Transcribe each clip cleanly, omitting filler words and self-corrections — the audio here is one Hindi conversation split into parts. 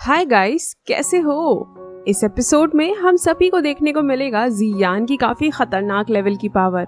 हाय गाइस, कैसे हो। इस एपिसोड में हम सभी को देखने को मिलेगा जियान की काफी खतरनाक लेवल की पावर।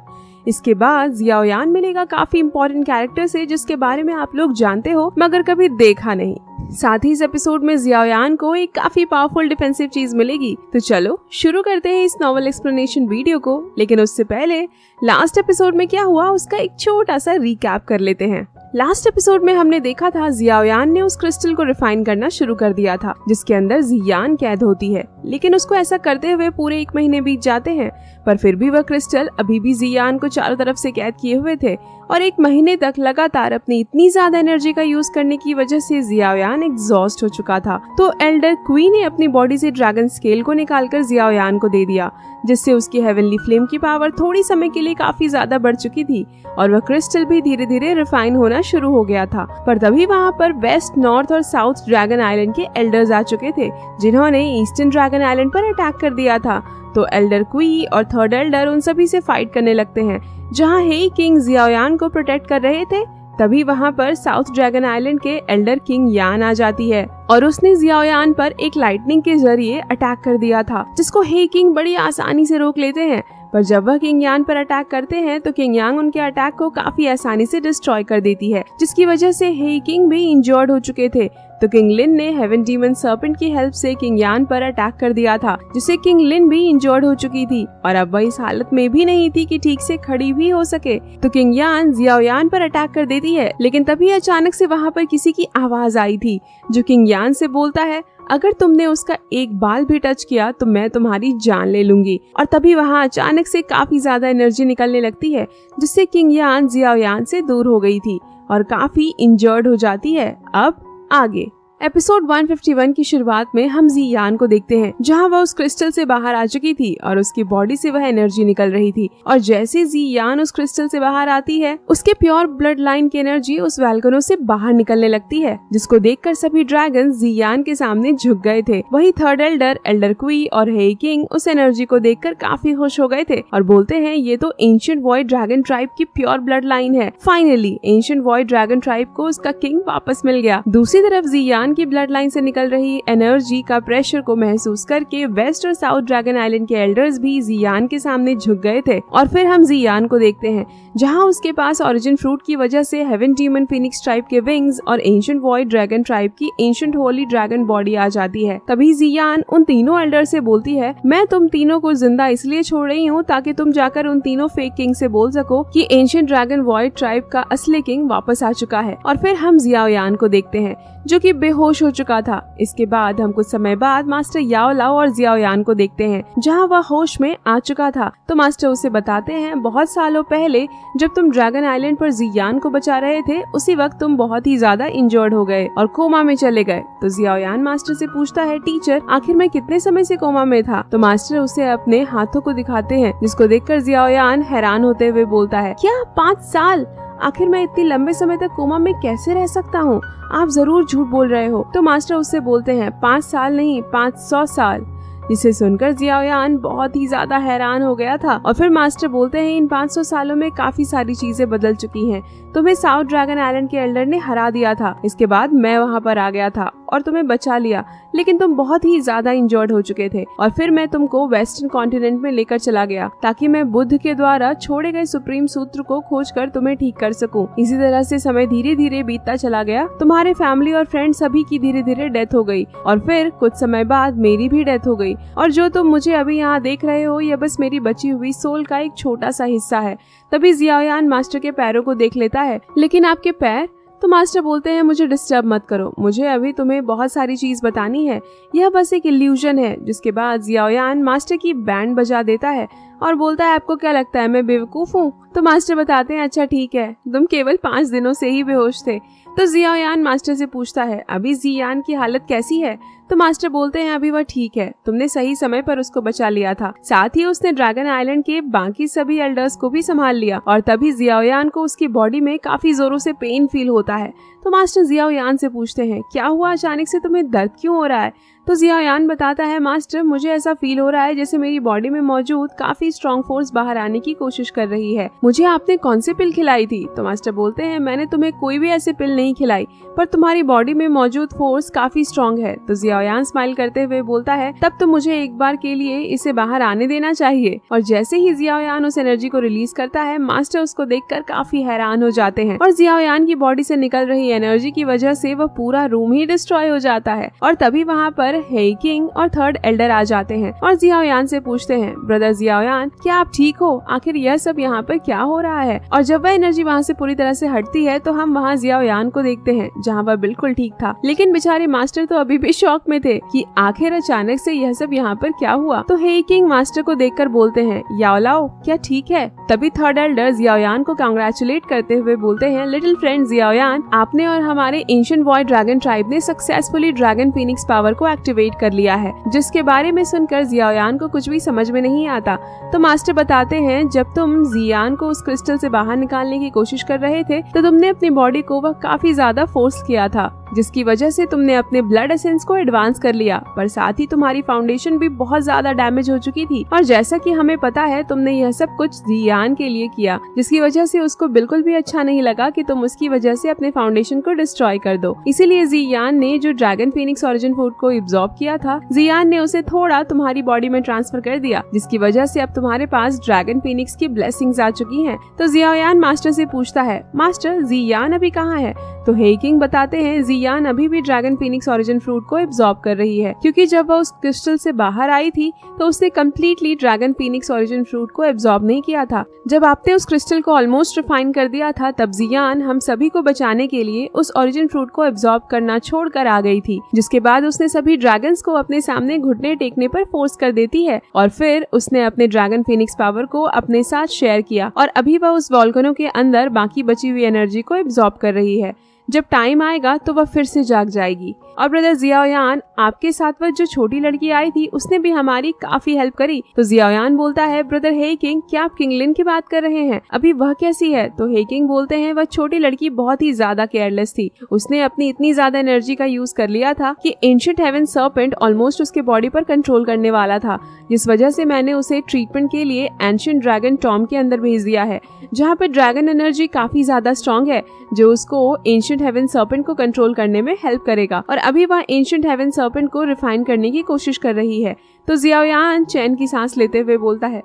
इसके बाद जियाओयान मिलेगा काफी इंपॉर्टेंट कैरेक्टर से जिसके बारे में आप लोग जानते हो मगर कभी देखा नहीं। साथ ही इस एपिसोड में जियाओयान को एक काफी पावरफुल डिफेंसिव चीज मिलेगी। तो चलो शुरू करते हैं इस नॉवल एक्सप्लेनेशन वीडियो को, लेकिन उससे पहले लास्ट एपिसोड में क्या हुआ उसका एक छोटा सा रिकैप कर लेते हैं। लास्ट एपिसोड में हमने देखा था जियाओयान ने उस क्रिस्टल को रिफाइन करना शुरू कर दिया था जिसके अंदर जियान कैद होती है, लेकिन उसको ऐसा करते हुए पूरे 1 महीने बीत जाते हैं पर फिर भी वह क्रिस्टल अभी भी जियान को चारों तरफ से कैद किए हुए थे और 1 महीने तक लगातार अपनी इतनी ज्यादा एनर्जी का यूज करने की वजह से जियाओयान एग्जॉस्ट हो चुका था। तो एल्डर क्वी ने अपनी बॉडी से ड्रैगन स्केल को निकालकर जियाओयान को दे दिया जिससे उसकी हेवनली फ्लेम की पावर थोड़ी समय के लिए काफी ज्यादा बढ़ चुकी थी और वह क्रिस्टल भी धीरे धीरे रिफाइन होना शुरू हो गया था। पर तभी वहाँ पर वेस्ट, नॉर्थ और साउथ ड्रैगन आइलैंड के एल्डर्स आ चुके थे जिन्होंने ईस्टर्न ड्रैगन आइलैंड पर अटैक कर दिया था। तो एल्डर क्वी और थर्ड एल्डर उन सभी से फाइट करने लगते हैं। जहाँ हेई किंग जियाओयान को प्रोटेक्ट कर रहे थे तभी वहाँ पर साउथ ड्रैगन आइलैंड के एल्डर किंग यान आ जाती है और उसने जियाओयान पर एक लाइटनिंग के जरिए अटैक कर दिया था जिसको हेई किंग बड़ी आसानी से रोक लेते हैं। पर जब वह किंग यान पर अटैक करते हैं तो किंग यांग उनके अटैक को काफी आसानी से डिस्ट्रॉय कर देती है जिसकी वजह से हेई किंग भी इंजर्ड हो चुके थे। तो किंग लिन ने हेवन डीमन सर्पेंट की हेल्प से किंग यान पर अटैक कर दिया था जिससे किंग लिन भी इंजर्ड हो चुकी थी और अब वह इस हालत में भी नहीं थी कि ठीक से खड़ी भी हो सके। तो किंग यान जियाओयान पर अटैक कर देती है, लेकिन तभी अचानक से वहाँ पर किसी की आवाज आई थी जो किंग यान से बोलता है, अगर तुमने उसका एक बाल भी टच किया तो मैं तुम्हारी जान ले लूंगी। और तभी वहाँ अचानक से काफी ज्यादा एनर्जी निकलने लगती है जिससे किंग यान जियाओयान से दूर हो गई थी और काफी इंजर्ड हो जाती है। अब आगे एपिसोड 151 की शुरुआत में हम जियान को देखते हैं जहां वह उस क्रिस्टल से बाहर आ चुकी थी और उसकी बॉडी से वह एनर्जी निकल रही थी और जैसे जियान उस क्रिस्टल से बाहर आती है उसके प्योर ब्लड लाइन की एनर्जी उस वैल्कनो से बाहर निकलने लगती है जिसको देखकर सभी ड्रैगन जियान के सामने झुक गए थे। वही थर्ड एल्डर, एल्डर क्वी और हेई किंग उस एनर्जी को देखकर काफी खुश हो गए थे और बोलते हैं ये तो एंशिएंट वॉइड ड्रैगन ट्राइब की प्योर ब्लड लाइन है। Finally ancient void dragon tribe को उसका किंग वापस मिल गया। दूसरी तरफ जियान की ब्लड लाइन से निकल रही एनर्जी का प्रेशर को महसूस करके वेस्ट और साउथ ड्रैगन आइलैंड के एल्डर्स भी जियान के सामने झुक गए थे। और फिर हम जियान को देखते हैं जहां उसके पास ओरिजिन फ्रूट की वजह से हेवन डीमन फिनिक्स ट्राइब के विंग्स और एंशिएंट वॉइड ड्रैगन ट्राइब की एंशिएंट होली ड्रैगन बॉडी आ जाती है। तभी जियान उन तीनों एल्डर से बोलती है, मैं तुम तीनों को जिंदा इसलिए छोड़ रही हूँ ताकि तुम जाकर उन तीनों फेक किंग से बोल सको कि एंशिएंट ड्रैगन वॉइड ट्राइब का असली किंग वापस आ चुका है। और फिर हम जियाओयान को देखते हैं जो कि बेहोश हो चुका था। इसके बाद हम कुछ समय बाद मास्टर याओ लाओ और जियाओयान को देखते हैं जहां वह होश में आ चुका था। तो मास्टर उसे बताते हैं, बहुत सालों पहले जब तुम ड्रैगन आइलैंड पर जियान को बचा रहे थे उसी वक्त तुम बहुत ही ज्यादा इंजर्ड हो गए और कोमा में चले गए। तो जियाओयान मास्टर से पूछता है, टीचर आखिर मैं कितने समय से कोमा में था? तो मास्टर उसे अपने हाथों को दिखाते हैं जिसको देखकर जियाओयान हैरान होते हुए बोलता है, क्या 5 साल? आखिर मैं इतनी लंबे समय तक कोमा में कैसे रह सकता हूँ? आप जरूर झूठ बोल रहे हो। तो मास्टर उससे बोलते हैं, 5 साल नहीं 500 साल। जिसे सुनकर जियाओयान बहुत ही ज्यादा हैरान हो गया था। और फिर मास्टर बोलते हैं, इन 500 सालों में काफी सारी चीजें बदल चुकी हैं। तुम्हें साउथ ड्रैगन आइलैंड के एल्डर ने हरा दिया था, इसके बाद मैं वहाँ पर आ गया था और तुम्हें बचा लिया, लेकिन तुम बहुत ही ज्यादा इंजर्ड हो चुके थे और फिर मैं तुमको वेस्टर्न कॉन्टिनेंट में लेकर चला गया ताकि मैं बुद्ध के द्वारा छोड़े गए सुप्रीम सूत्र को खोजकर तुम्हें ठीक कर सकूं। इसी तरह से समय धीरे धीरे बीतता चला गया। तुम्हारे फैमिली और फ्रेंड सभी की धीरे धीरे डेथ हो गई और फिर कुछ समय बाद मेरी भी डेथ हो गई और जो तुम मुझे अभी यहाँ देख रहे हो यह बस मेरी बची हुई सोल का एक छोटा सा हिस्सा है। तभी जियाओयान मास्टर के पैरों को देख लेता है, लेकिन आपके पैर? तो मास्टर बोलते हैं, मुझे डिस्टर्ब मत करो, मुझे अभी तुम्हें बहुत सारी चीज बतानी है, यह बस एक इल्यूजन है। जिसके बाद जियाओयान मास्टर की बैंड बजा देता है और बोलता है, आपको क्या लगता है मैं बेवकूफ हूँ? तो मास्टर बताते हैं, अच्छा ठीक है, तुम केवल 5 दिनों से ही बेहोश थे। तो जियाओयान मास्टर से पूछता है, अभी जियान की हालत कैसी है? तो मास्टर बोलते हैं, अभी वह ठीक है, तुमने सही समय पर उसको बचा लिया था। साथ ही उसने ड्रैगन आइलैंड के बाकी सभी एल्डर्स को भी संभाल लिया। और तभी जियाओयान को उसकी बॉडी में काफी जोरों से पेन फील होता है। तो मास्टर जियाओयान से पूछते हैं, क्या हुआ, अचानक से तुम्हें दर्द क्यों हो रहा है? तो जियाओयान बताता है, मास्टर मुझे ऐसा फील हो रहा है जैसे मेरी बॉडी में मौजूद काफी स्ट्रॉन्ग फोर्स बाहर आने की कोशिश कर रही है। मुझे आपने कौन सी पिल खिलाई थी? तो मास्टर बोलते हैं, मैंने तुम्हें कोई भी ऐसी पिल नहीं खिलाई, पर तुम्हारी बॉडी में मौजूद फोर्स काफी स्ट्रॉन्ग है। तो जियाओयान स्माइल करते हुए बोलता है, तब तो मुझे एक बार के लिए इसे बाहर आने देना चाहिए। और जैसे ही जियाओयान उस एनर्जी को रिलीज करता है, मास्टर उसको देखकर काफी हैरान हो जाते हैं और जियाओयान की बॉडी से निकल रही एनर्जी की वजह से वह पूरा रूम ही डिस्ट्रॉय हो जाता है। और तभी वहाँ पर हेई किंग और थर्ड एल्डर आ जाते हैं और जियाओयान से पूछते हैं, ब्रदर जियाओयान, क्या आप ठीक हो? आखिर यह सब यहाँ पर क्या हो रहा है? और जब वह एनर्जी वहाँ से पूरी तरह से हटती है तो हम वहाँ जियाओयान को देखते हैं जहाँ वह बिल्कुल ठीक था, लेकिन बेचारे मास्टर तो अभी भी शॉक में थे कि आखिर अचानक से यह सब यहाँ पर क्या हुआ। तो हेई किंग मास्टर को देखकर बोलते हैं, याओलाओ क्या ठीक है? तभी थर्ड एल्डर जियाओयान को कांग्रेचुलेट करते हुए बोलते हैं, लिटिल फ्रेंड जियाओयान, आपने और हमारे एंशिएंट वॉइड ड्रैगन ट्राइब ने सक्सेसफुली ड्रैगन फीनिक्स पावर को एक्टिवेट कर लिया है, जिसके बारे में सुनकर जियाओयान को कुछ भी समझ में नहीं आता। तो मास्टर बताते हैं, जब तुम जियान को उस क्रिस्टल से बाहर निकालने की कोशिश कर रहे थे तो तुमने अपनी बॉडी को वह काफी ज्यादा फोर्स किया था, जिसकी वजह से तुमने अपने ब्लड एसेंस को एडवांस कर लिया, पर साथ ही तुम्हारी फाउंडेशन भी बहुत ज्यादा डैमेज हो चुकी थी। और जैसा कि हमें पता है, तुमने यह सब कुछ जियान के लिए किया, जिसकी वजह से उसको बिल्कुल भी अच्छा नहीं लगा कि तुम उसकी वजह से अपने फाउंडेशन को डिस्ट्रॉय कर दो। इसीलिए जियान ने जो ड्रैगन फीनिक्स ओरिजिन फूड को एब्जॉर्ब किया था, जियान ने उसे थोड़ा तुम्हारी बॉडी में ट्रांसफर कर दिया, जिसकी वजह से अब तुम्हारे पास ड्रैगन फीनिक्स की ब्लेसिंग्स आ चुकी हैं। तो जियाओयान मास्टर से पूछता है, मास्टर जियान अभी कहाँ है? तो हेई किंग बताते हैं, जियान अभी भी ड्रैगन फीनिक्स ओरिजिन फ्रूट को एब्जॉर्ब कर रही है, क्योंकि जब वह उस क्रिस्टल से बाहर आई थी तो उसने completely dragon Phoenix origin fruit को एब्जॉर्ब नहीं किया था। जब आपने उस क्रिस्टल को ऑलमोस्ट रिफाइन कर दिया था, तब जियान हम सभी को बचाने के लिए उस ओरिजिन फ्रूट को एब्जॉर्ब करना छोड़कर आ गई थी, जिसके बाद उसने सभी ड्रैगन्स को अपने सामने घुटने टेकने पर फोर्स कर देती है और फिर उसने अपने ड्रैगन फीनिक्स पावर को अपने साथ शेयर किया और अभी वह उस वॉल्केनो के अंदर बाकी बची हुई एनर्जी को एब्जॉर्ब कर रही है। जब टाइम आएगा तो वह फिर से जाग जाएगी। और ब्रदर जियाओयान, आपके साथ वह जो छोटी लड़की आई थी उसने भी हमारी काफी हेल्प करी। तो जियाओयान बोलता है, ब्रदर हेई किंग, क्या आप किंगलिन की बात कर रहे हैं? अभी वह कैसी है? तो हेई किंग बोलते हैं, वह छोटी लड़की बहुत ही ज्यादा केयरलेस थी। उसने अपनी इतनी ज्यादा एनर्जी का यूज कर लिया था कि एंशिएंट हेवन सर्पेंट ऑलमोस्ट उसके बॉडी पर कंट्रोल करने वाला था, जिस वजह से मैंने उसे ट्रीटमेंट के लिए एंशिएंट ड्रैगन टॉम के अंदर भेज दिया है, जहाँ पे ड्रैगन एनर्जी काफी ज्यादा स्ट्रॉन्ग है, जो उसको एंशिएंट हेवन सर्पेंट को कंट्रोल करने में हेल्प करेगा। और अभी वह एंशिएंट हेवन सर्पेंट को रिफाइन करने की कोशिश कर रही है। तो जियाओयान चैन की सांस लेते हुए बोलता है,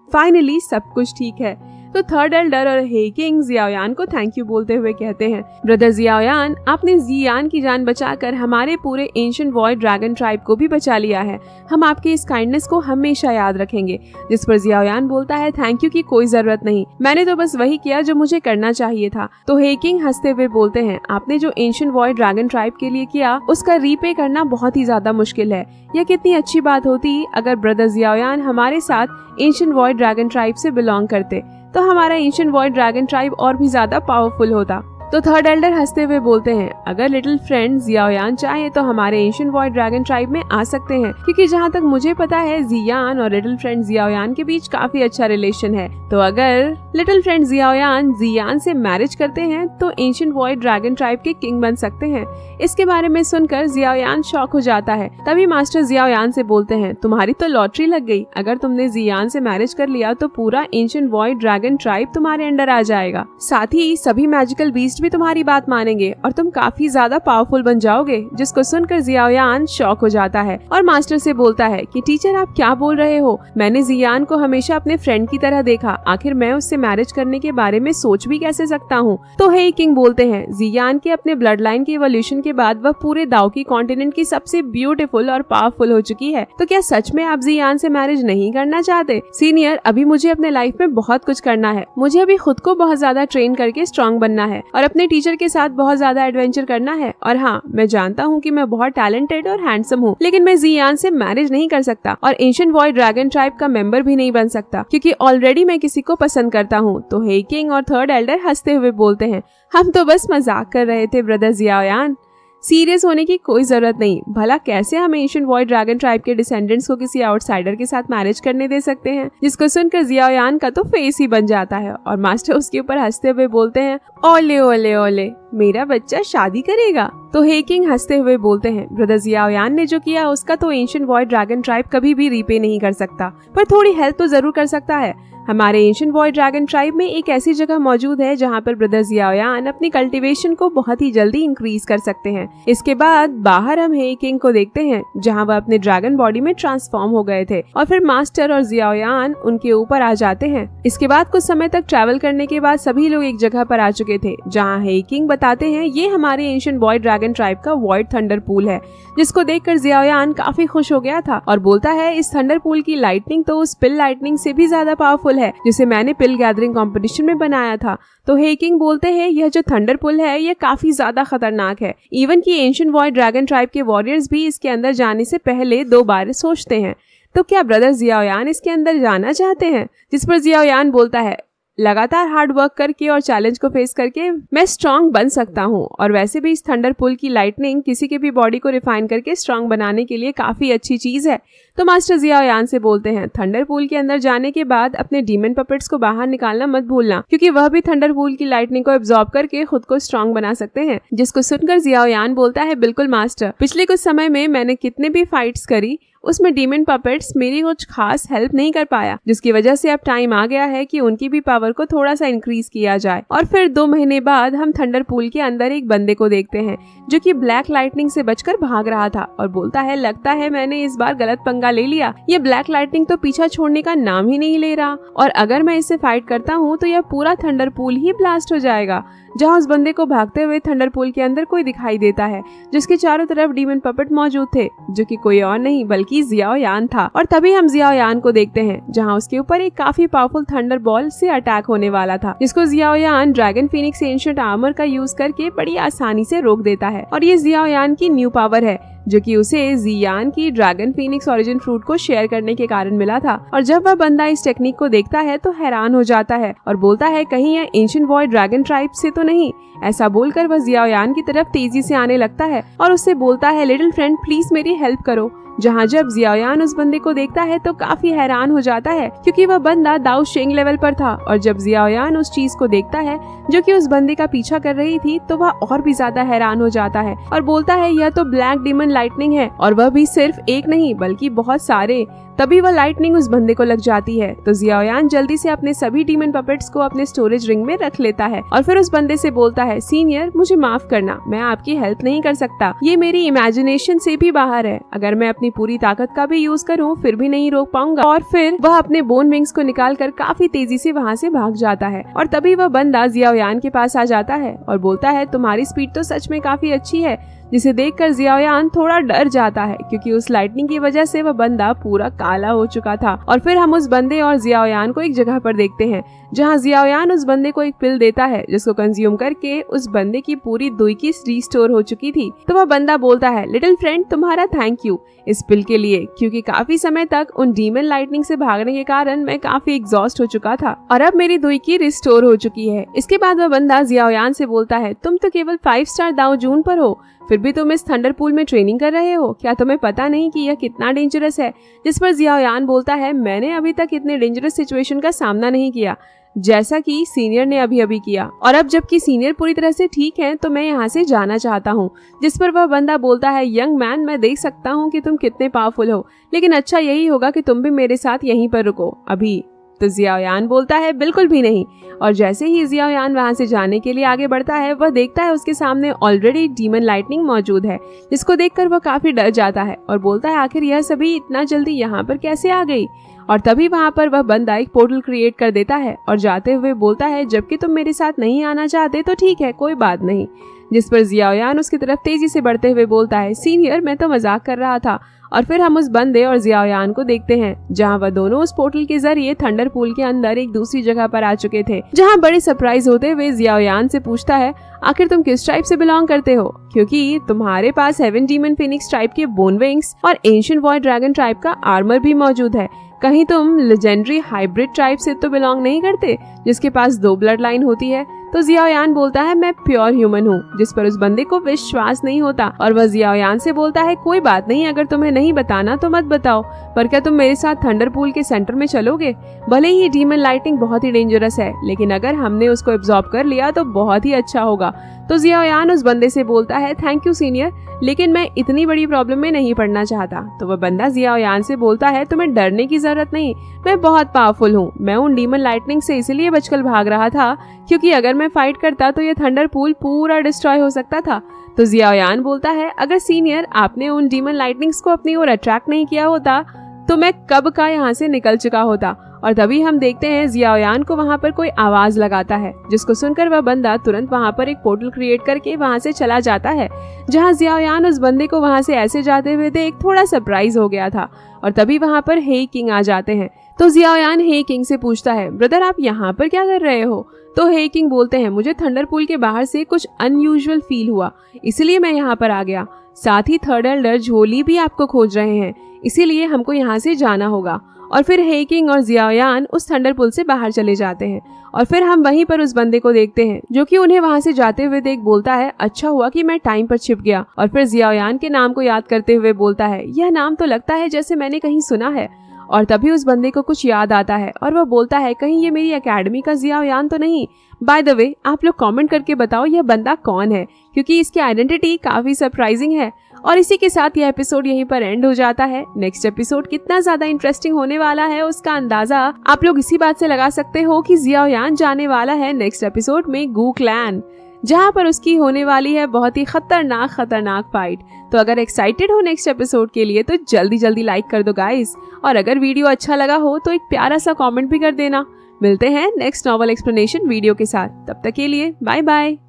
फाइनली सब कुछ ठीक है। तो थर्ड एल्डर और हेई किंग जियाओयान को थैंक यू बोलते हुए कहते हैं, ब्रदर जियाओयान, आपने जियान की जान बचाकर हमारे पूरे एंशिएंट वॉइड ड्रैगन ट्राइब को भी बचा लिया है। हम आपके इस काइंडनेस को हमेशा याद रखेंगे। जिस पर जियाओयान बोलता है, थैंक यू की कोई जरूरत नहीं, मैंने तो बस वही किया जो मुझे करना चाहिए था। तो हेई किंग हंसते हुए बोलते हैं, आपने जो एंशिएंट वॉइड ड्रैगन ट्राइब के लिए किया उसका रीपे करना बहुत ही ज्यादा मुश्किल है। यह कितनी अच्छी बात होती अगर ब्रदर जियाओयान हमारे साथ एंशिएंट वॉइड ड्रैगन ट्राइब से बिलोंग करते, तो हमारा एंशिएंट वॉइड ड्रैगन ट्राइब और भी ज्यादा पावरफुल होता। तो थर्ड एल्डर हंसते हुए बोलते हैं, अगर लिटिल फ्रेंड जियाओयान चाहे तो हमारे एंशिएंट वॉइड ड्रैगन ट्राइब में आ सकते हैं, क्योंकि जहाँ तक मुझे पता है जियान और लिटिल फ्रेंड जियाओयान के बीच काफी अच्छा रिलेशन है। तो अगर लिटिल फ्रेंड जियाओयान जियान से मैरिज करते हैं तो एंशिएंट वॉइड ड्रैगन ट्राइब के किंग बन सकते हैं। इसके बारे में सुनकर जियाओयान शॉक हो जाता है। तभी मास्टर जियाओयान से बोलते हैं, तुम्हारी तो लॉटरी लग गई। अगर तुमने जियान से मैरिज कर लिया तो पूरा एंशिएंट वॉइड ड्रैगन ट्राइब तुम्हारे अंडर आ जाएगा, साथ ही सभी मैजिकल बीस्ट भी तुम्हारी बात मानेंगे और तुम काफी ज्यादा पावरफुल बन जाओगे। जिसको सुनकर जियाओयान शॉक हो जाता है और मास्टर से बोलता है कि टीचर आप क्या बोल रहे हो? मैंने जियान को हमेशा अपने फ्रेंड की तरह देखा, आखिर मैं उससे मैरिज करने के बारे में सोच भी कैसे सकता हूँ? तो हेई किंग बोलते हैं, जियान के अपने ब्लड लाइन के इवोल्यूशन के बाद वह पूरे दाओकी कॉन्टिनेंट की सबसे ब्यूटीफुल और पावरफुल हो चुकी है। तो क्या सच में आप जियान से मैरिज नहीं करना चाहते? सीनियर, अभी मुझे अपने लाइफ में बहुत कुछ करना है। मुझे अभी खुद को बहुत ज्यादा ट्रेन करके स्ट्रॉन्ग बनना है और अपने टीचर के साथ बहुत ज्यादा एडवेंचर करना है। और हाँ, मैं जानता हूँ कि मैं बहुत टैलेंटेड और हैंडसम हूँ, लेकिन मैं जियान से मैरिज नहीं कर सकता और एंशिएंट वॉइड ड्रैगन ट्राइब का मेंबर भी नहीं बन सकता, क्योंकि ऑलरेडी मैं किसी को पसंद करता हूँ। तो हेई किंग और थर्ड एल्डर हंसते हुए बोलते हैं, हम तो बस मजाक कर रहे थे ब्रदर जियाओयान, सीरियस होने की कोई जरूरत नहीं। भला कैसे हम एंशिएंट वॉइड ड्रैगन ट्राइब के डिसेंडेंट्स को किसी आउटसाइडर के साथ मैरिज करने दे सकते हैं? जिसको सुनकर जियाओयान का तो फेस ही बन जाता है और मास्टर उसके ऊपर हंसते हुए बोलते हैं, ओले ओले ओले। मेरा बच्चा शादी करेगा? तो हेकिंग हंसते हुए बोलते हैं, ब्रदर जियाओयान ने जो किया उसका तो एंशिएंट वॉइड ड्रैगन ट्राइब कभी भी रीपे नहीं कर सकता, पर थोड़ी हेल्प तो जरूर कर सकता है। हमारे एंशिएंट वॉइड ड्रैगन ट्राइब में एक ऐसी जगह मौजूद है जहाँ पर ब्रदर जियाओयान अपनी कल्टीवेशन को बहुत ही जल्दी इंक्रीज कर सकते हैं। इसके बाद बाहर हम हेकिंग को देखते हैं जहाँ वह अपने ड्रैगन बॉडी में ट्रांसफॉर्म हो गए थे और फिर मास्टर और जियाओयान उनके ऊपर आ जाते हैं। इसके बाद कुछ समय तक ट्रैवल करने के बाद सभी लोग एक जगह पर आ चुके थे जहाँ हेकिंग बताते हैं ये हमारे एंशिएंट वॉइड ड्रैगन ट्राइब का वॉइड थंडर पूल है, जिसको देखकर जियाओयान काफी खुश हो गया था और बोलता है इस थंडर पूल की लाइटनिंग तो उस पिल लाइटनिंग से भी ज्यादा पावरफुल है जिसे मैंने पिल गैदरिंग कंपटीशन में बनाया था। तो हेकिंग बोलते हैं यह जो थंडर पुल है यह काफी ज्यादा खतरनाक है, इवन कि एंशिएंट वॉइड ड्रैगन ट्राइब के वॉरियर्स भी इसके अंदर जाने से पहले 2 बार सोचते हैं। तो क्या ब्रदर जियाओयान इसके अंदर जाना चाहते हैं? जिस पर जियाओयान बोलता है लगातार हार्ड वर्क करके और चैलेंज को फेस करके मैं स्ट्रांग बन सकता हूँ, और वैसे भी इस थंडर पुल की लाइटनिंग किसी के भी बॉडी को रिफाइन करके स्ट्रांग बनाने के लिए काफी अच्छी चीज है। तो मास्टर जियाओयान से बोलते हैं थंडर पूल के अंदर जाने के बाद अपने डीमन पपेट्स को बाहर निकालना मत भूलना, क्योंकि वह भी थंडर पूल की लाइटनिंग को एब्जॉर्ब करके खुद को स्ट्रांग बना सकते हैं। जिसको सुनकर जियाओयान बोलता है बिल्कुल मास्टर, पिछले कुछ समय में मैंने कितने भी फाइट्स करी उसमें डीमन पपेट्स मेरी कुछ खास हेल्प नहीं कर पाया, जिसकी वजह से अब टाइम आ गया है कि उनकी भी पावर को थोड़ा सा इंक्रीज किया जाए। और फिर 2 महीने बाद हम थंडर पूल के अंदर एक बंदे को देखते हैं जो कि ब्लैक लाइटनिंग से बचकर भाग रहा था और बोलता है लगता है मैंने इस बार गलत पंगा ले लिया, ये ब्लैक लाइटनिंग तो पीछा छोड़ने का नाम ही नहीं ले रहा और अगर मैं इससे फाइट करता हूँ तो यह पूरा थंडर पूल ही ब्लास्ट हो जाएगा। जहाँ उस बंदे को भागते हुए थंडर पूल के अंदर कोई दिखाई देता है जिसके चारों तरफ डीमन पपेट मौजूद थे, जो कि कोई और नहीं बल्कि जियाओयान था। और तभी हम जियाओयान को देखते हैं जहाँ उसके ऊपर एक काफी पावरफुल थंडर बॉल से अटैक होने वाला था, जिसको Xiaoyan dragon Phoenix ancient armour का यूज करके बड़ी आसानी से रोक देता है। और ये जियाओयान की न्यू पावर है जो कि उसे जियान की ड्रैगन फीनिक्स ओरिजिन फ्रूट को शेयर करने के कारण मिला था। और जब वह बंदा इस टेक्निक को देखता है तो हैरान हो जाता है और बोलता है कहीं यह एंशिएंट वॉइड ड्रैगन ट्राइब से तो नहीं। ऐसा बोलकर वह जियाओयान की तरफ तेजी से आने लगता है और उससे बोलता है लिटिल फ्रेंड प्लीज मेरी हेल्प करो। जहाँ जब जियाओयान उस बंदे को देखता है तो काफी हैरान हो जाता है क्योंकि वह बंदा दाऊ शेंग लेवल पर था। और जब जियाओयान उस चीज को देखता है जो कि उस बंदे का पीछा कर रही थी तो वह और भी ज्यादा हैरान हो जाता है और बोलता है यह तो ब्लैक डीमन लाइटनिंग है, और वह भी सिर्फ एक नहीं बल्कि बहुत सारे। तभी वह लाइटनिंग उस बंदे को लग जाती है तो जियाओयान जल्दी से अपने सभी डीमन पपेट्स को अपने स्टोरेज रिंग में रख लेता है और फिर उस बंदे से बोलता है सीनियर मुझे माफ करना, मैं आपकी हेल्प नहीं कर सकता, ये मेरी इमेजिनेशन से भी बाहर है, अगर मैं अपनी पूरी ताकत का भी यूज करूं फिर भी नहीं रोक पाऊंगा। और फिर वह अपने बोन विंग्स को निकालकर काफी तेजी से वहाँ से भाग जाता है। और तभी वह बंदा जियाओयान के पास आ जाता है और बोलता है तुम्हारी स्पीड तो सच में काफी अच्छी है, जिसे देखकर जियाओयान थोड़ा डर जाता है क्योंकि उस लाइटनिंग की वजह से वह बंदा पूरा काला हो चुका था। और फिर हम उस बंदे और जियाओयान को एक जगह पर देखते हैं जहाँ जियाओयान उस बंदे को एक पिल देता है जिसको कंज्यूम करके उस बंदे की पूरी दुई रिस्टोर हो चुकी थी। तो वह बंदा बोलता है लिटिल फ्रेंड तुम्हारा थैंक यू इस पिल के लिए, क्योंकि काफी समय तक उन डीमन लाइटनिंग से भागने के कारण मैं काफी एग्जॉस्ट हो चुका था और अब मेरी दुई रिस्टोर हो चुकी है। इसके बाद वह बंदा जियाओयान से बोलता है तुम तो केवल 5 स्टार दाऊ जून पर हो, फिर भी तुम इस थंडर पूल में ट्रेनिंग कर रहे हो, क्या तुम्हें पता नहीं कि यह कितना डेंजरस है? जिस पर जियाओयान बोलता है मैंने अभी तक इतने डेंजरस सिचुएशन का सामना नहीं किया जैसा कि सीनियर ने अभी किया, और अब जबकि सीनियर पूरी तरह से ठीक है तो मैं यहाँ से जाना चाहता हूँ। जिस पर वह बंदा बोलता है यंग मैन मैं देख सकता हूँ कि तुम कितने पावरफुल हो, लेकिन अच्छा यही होगा कि तुम भी मेरे साथ यहीं पर रुको अभी। तो जियाओयान बोलता है बिल्कुल भी नहीं। और जैसे ही जियाओयान वहाँ से जाने के लिए आगे बढ़ता है वह देखता है उसके सामने ऑलरेडी डीमन लाइटनिंग मौजूद है, जिसको देखकर वह काफी डर जाता है और बोलता है आखिर यह सभी इतना जल्दी यहाँ पर कैसे आ गई। और तभी वहाँ पर वह बंदा एक पोर्टल क्रिएट कर देता है और जाते हुए बोलता है जबकि तुम मेरे साथ नहीं आना चाहते तो ठीक है कोई बात नहीं। जिस पर जियाओयान उसकी तरफ तेजी से बढ़ते हुए बोलता है सीनियर मैं तो मजाक कर रहा था। और फिर हम उस बंदे और जियाओयान को देखते हैं जहां वह दोनों उस पोर्टल के जरिए थंडर पूल के अंदर एक दूसरी जगह पर आ चुके थे, जहां बड़े सरप्राइज होते हुए जियाओयान से पूछता है आखिर तुम किस ट्राइब से बिलोंग करते हो, क्योंकि तुम्हारे पास 7 डीमन फिनिक्स ट्राइब के बोन विंग्स और एंशिएंट वॉइड ड्रैगन ट्राइब का आर्मर भी मौजूद है। कहीं तुम लेजेंडरी हाइब्रिड ट्राइब से तो बिलोंग नहीं करते जिसके पास 2 ब्लड लाइन होती है? तो जियाओयान बोलता है मैं प्योर ह्यूमन हूँ, जिस पर उस बंदे को विश्वास नहीं होता और वह जियाओयान से बोलता है कोई बात नहीं, अगर तुम्हें नहीं बताना तो मत बताओ, पर क्या तुम मेरे साथ थंडर पूल के सेंटर में चलोगे? भले ही डीमन लाइटनिंग बहुत ही डेंजरस है, लेकिन अगर हमने उसको एब्जॉर्ब कर लिया तो बहुत ही अच्छा होगा। तो जियाओयान उस बंदे से बोलता है थैंक यू सीनियर, लेकिन मैं इतनी बड़ी प्रॉब्लम में नहीं पड़ना चाहता। तो वह बंदा जियाओयान से बोलता है तुम्हें डरने की जरूरत नहीं, मैं बहुत पावरफुल हूँ। मैं उन डीमन लाइटनिंग से इसलिए बचकर भाग रहा था क्योंकि अगर मैं फाइट करता तो ये थंडर पूल पूरा डिस्ट्रॉय हो सकता था। तो जियाओयान बोलता है अगर सीनियर आपने उन डीमन लाइटनिंग्स को अपनी ओर अट्रैक्ट नहीं किया होता तो मैं कब का यहाँ से निकल चुका होता। और तभी हम देखते हैं जियाओयान को वहाँ पर कोई आवाज लगाता है, जिसको सुनकर वह बंदा तुरंत वहाँ पर एक पोर्टल क्रिएट करके वहाँ से चला जाता है, जहाँ जियाओयान उस बंदे को वहाँ से ऐसे जाते हुए देख थोड़ा सरप्राइज हो गया था। और तभी वहाँ पर हे किंग आ जाते हैं। तो जियाओयान हे किंग से पूछता है ब्रदर आप यहाँ पर क्या कर रहे हो। तो हे किंग बोलते हैं मुझे थंडर पूल के बाहर से कुछ अनयूजुअल फील हुआ, इसलिए मैं यहाँ पर आ गया। साथ ही थर्ड एल्डर झोली भी आपको खोज रहे हैं, इसीलिए हमको यहाँ से जाना होगा। और फिर हे किंग और जियाओयान उस थंडर पुल से बाहर चले जाते हैं। और फिर हम वहीं पर उस बंदे को देखते हैं जो कि उन्हें वहां से जाते हुए देख बोलता है अच्छा हुआ कि मैं टाइम पर छिप गया। और फिर जियाओयान के नाम को याद करते हुए बोलता है यह नाम तो लगता है जैसे मैंने कहीं सुना है। और तभी उस बंदे को कुछ याद आता है और वह बोलता है कहीं ये मेरी एकेडमी का जियाओयान तो नहीं। बाय द वे आप लोग कमेंट करके बताओ यह बंदा कौन है, क्योंकि इसकी आइडेंटिटी काफी सरप्राइजिंग है। और इसी के साथ यह एपिसोड यहीं पर एंड हो जाता है। नेक्स्ट एपिसोड कितना ज्यादा इंटरेस्टिंग होने वाला है उसका अंदाजा आप लोग इसी बात से लगा सकते हो कि जियाओयान जाने वाला है नेक्स्ट एपिसोड में गू क्लैन, जहाँ पर उसकी होने वाली है बहुत ही खतरनाक फाइट। तो अगर एक्साइटेड हो नेक्स्ट एपिसोड के लिए तो जल्दी लाइक कर दो गाइस। और अगर वीडियो अच्छा लगा हो तो एक प्यारा सा कमेंट भी कर देना। मिलते हैं नेक्स्ट नॉवल एक्सप्लेनेशन वीडियो के साथ, तब तक के लिए बाय बाय।